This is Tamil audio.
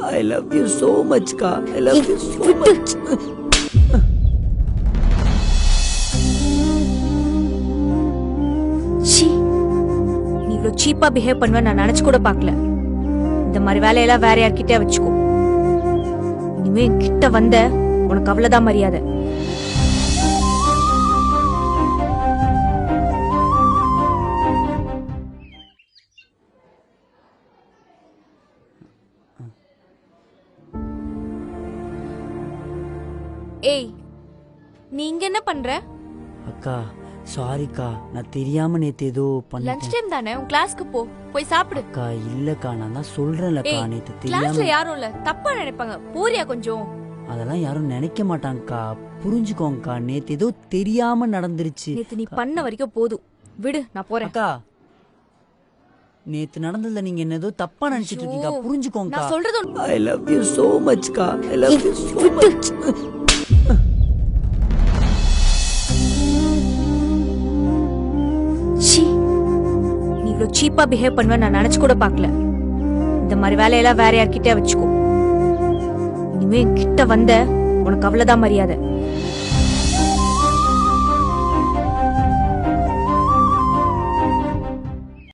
I love you so much கா. I love you so much. நீ இவ்வளவு சீப்பா பிஹேவ் பண்ணுவ நான் நினைச்சு கூட பார்க்கல. இந்த மாதிரி வேலையெல்லாம் வேற யார்கிட்டயே வச்சுக்கோ. இனிமே கிட்ட வந்த உனக்கு அவ்வளவுதான் மரியாதை. ஏய், நீ இங்க என்ன பண்ற? அக்கா சாரிக்கா, நான் தெரியாம நேத்து ஏதோ லஞ்ச் பண்ணிட்டேன். டைம் தானே, உன் கிளாஸ்க்கு போ, போய் சாப்பிடு. அக்கா இல்லக்கா, நான் தான் சொல்றேன்லக்கா ஏய், நேத்து கிளாஸ்ல தெரியாம. யாரும் இல்ல, தப்பா நினைப்பாங்க. போறியா கொஞ்சம்? அதெல்லாம் யாரும் நினைக்க மாட்டாங்கக்கா, புரிஞ்சுக்கோங்கக்கா. நேத்து ஏதோ தெரியாம நடந்துருச்சு. நேத்து நீ பண்ண வரைக்கும் போதும், விடு, நான் போறேன். அக்கா நேத்து நடந்ததுல நீங்க என்ன ஏதோ தப்பா நினைச்சிட்டு இருக்கீங்க, புரிஞ்சுக்கோங்க. நான் சொல்றது I love you so much கா. I love you so much. நீ இவ்வளவு சீப்பா பிஹேவ் பண்ணுவ நான் நினைச்சு கூட பார்க்கல. இந்த மாதிரி வேலையெல்லாம் வேற யார்கிட்டயே வச்சுக்கோ. இனிமே கிட்ட வந்த உனக்கு அவ்வளவுதான் மரியாதை.